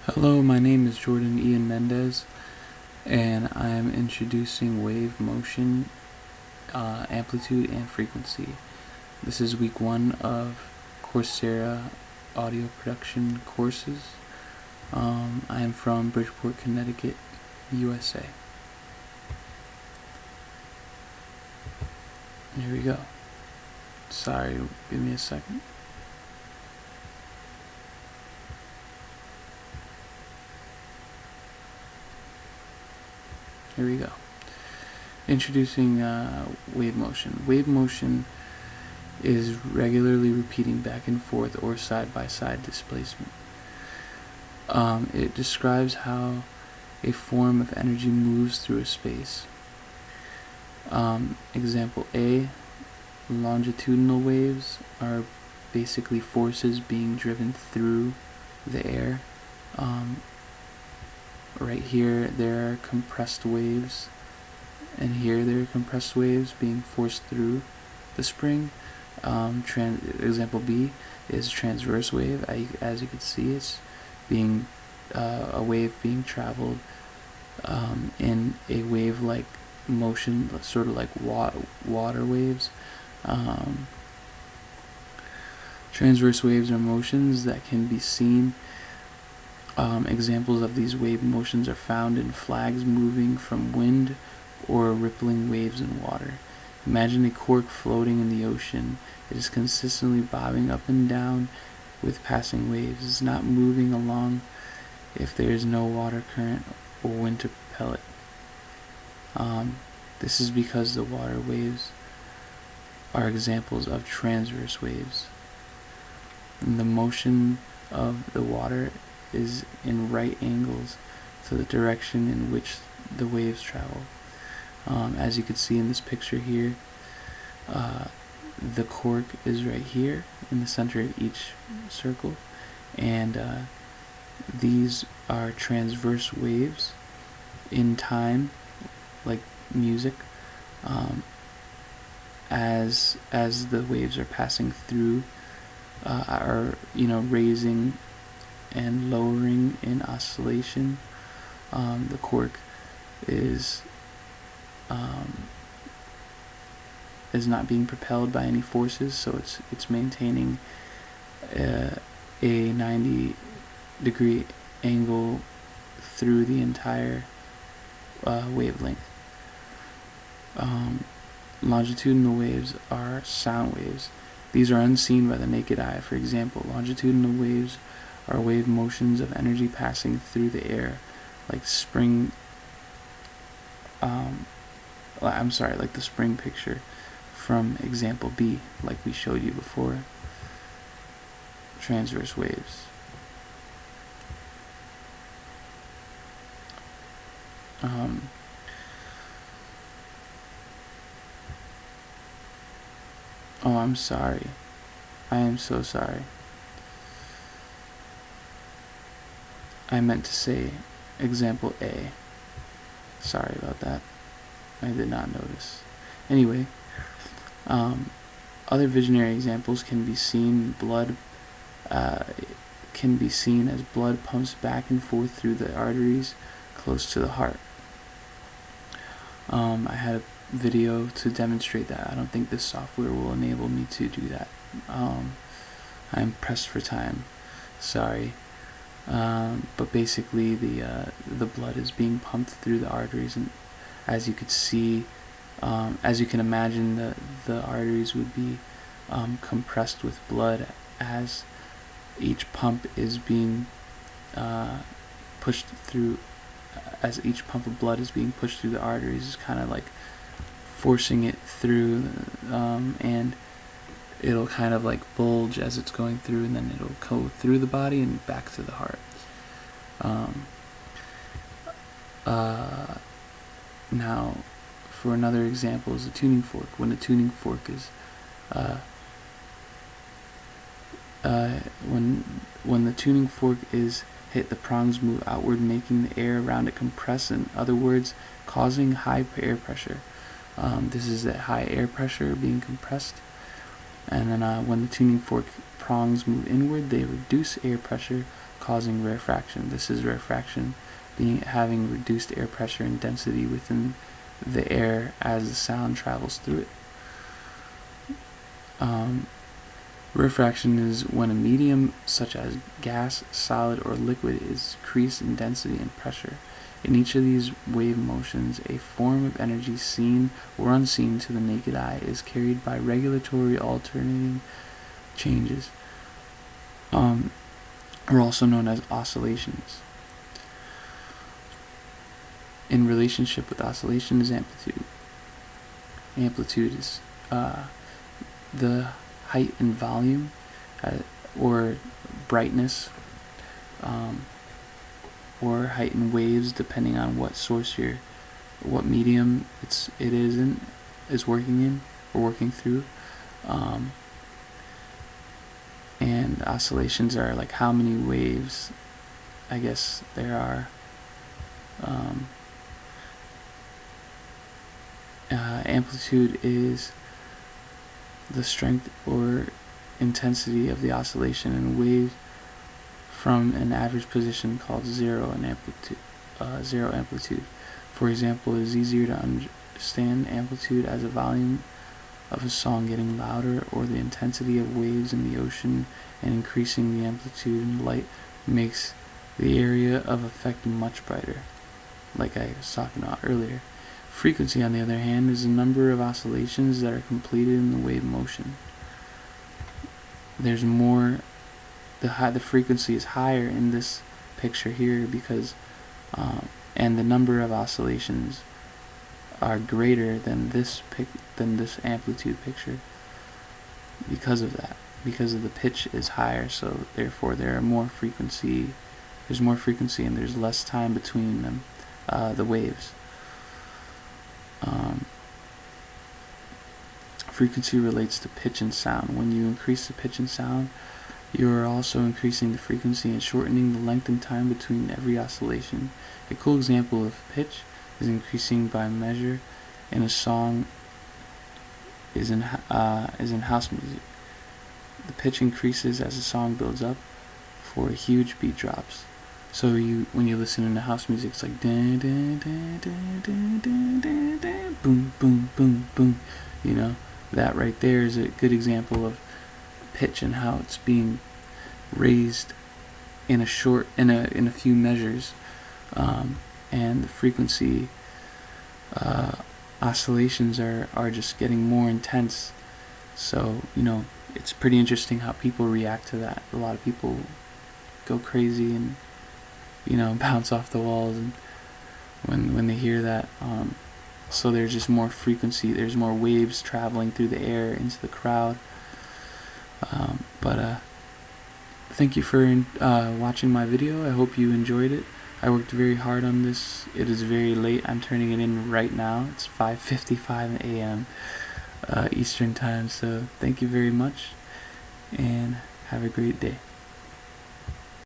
Hello, my name is Jordan Ian Mendez, and I am introducing wave motion, amplitude, and frequency. This is week 1 of Coursera audio production courses. I am from Bridgeport, Connecticut, USA. Here we go. Sorry, give me a second. Here we go. Introducing wave motion. Wave motion is regularly repeating back and forth or side-by-side displacement. It describes how a form of energy moves through a space. Example A, longitudinal waves are basically forces being driven through the air. Right here there are compressed waves, and here there are compressed waves being forced through the spring. Example B is transverse wave. As you can see, it's being a wave being traveled in a wave-like motion, sort of like water waves. Transverse waves are motions that can be seen. Examples of these wave motions are found in flags moving from wind or rippling waves in water. Imagine a cork floating in the ocean. It is consistently bobbing up and down with passing waves. It is not moving along if there is no water current or wind to propel it. This is because the water waves are examples of transverse waves. And the motion of the water is in right angles to the direction in which the waves travel. As you can see in this picture here, the cork is right here in the center of each circle, and these are transverse waves in time, like music, as the waves are passing through, are raising and lowering in oscillation. The cork is not being propelled by any forces, so it's maintaining a 90-degree angle through the entire wavelength. Longitudinal waves are sound waves. These are unseen by the naked eye. For example, longitudinal waves are wave motions of energy passing through the air, like like the spring picture from example B, like we showed you before. Transverse waves. Oh, I'm sorry. I am so sorry. I meant to say example A. Sorry about that. I did not notice. Anyway, other visionary examples can be seen. Blood can be seen as blood pumps back and forth through the arteries close to the heart. I had a video to demonstrate that. I don't think this software will enable me to do that. I'm pressed for time. Sorry. But basically the blood is being pumped through the arteries, and as you could see, as you can imagine, the arteries would be compressed with blood as each pump is being pushed through. As each pump of blood is being pushed through the arteries, is kind of like forcing it through, and it'll kind of like bulge as it's going through, and then it'll go through the body and back to the heart. Now, for another example is a tuning fork. When a tuning fork is when the tuning fork is hit, the prongs move outward, making the air around it compress. In other words, causing high air pressure. This is that high air pressure being compressed. And then when the tuning fork prongs move inward, they reduce air pressure, causing rarefaction. This is rarefaction having reduced air pressure and density within the air as the sound travels through it. Rarefaction is when a medium such as gas, solid, or liquid is decreased in density and pressure. In each of these wave motions, a form of energy seen or unseen to the naked eye is carried by regulatory alternating changes, are also known as oscillations. In relationship with oscillation is amplitude. Amplitude is the height and volume or brightness or height and waves, depending on what source what medium it is working in or working through. And oscillations are like how many waves, I guess, there are. Amplitude is the strength or intensity of the oscillation in a wave from an average position called zero amplitude. For example, it is easier to understand amplitude as a volume of a song getting louder, or the intensity of waves in the ocean and increasing the amplitude in light makes the area of effect much brighter, like I was talking about earlier. Frequency, on the other hand, is the number of oscillations that are completed in the wave motion. There's more, the frequency is higher in this picture here because, and the number of oscillations are greater than this amplitude picture because of that. Because of the pitch is higher, so therefore there's more frequency and there's less time between them, the waves. Frequency relates to pitch and sound. When you increase the pitch and sound, you are also increasing the frequency and shortening the length and time between every oscillation. A cool example of pitch is increasing by measure in a song is in house music. The pitch increases as the song builds up for huge beat drops. So when you listen to house music, it's like dun, dun, dun, dun, dun, dun, dun, dun, boom, boom, boom, boom. You know, that right there is a good example of pitch and how it's being raised in a few measures, and the frequency oscillations are just getting more intense. So it's pretty interesting how people react to that. A lot of people go crazy and bounce off the walls and when they hear that. So there's just more frequency, there's more waves traveling through the air into the crowd. But thank you for watching my video. I hope you enjoyed it. I worked very hard on this. It is very late. I'm turning it in right now. It's 5:55 a.m. Eastern time. So thank you very much and have a great day.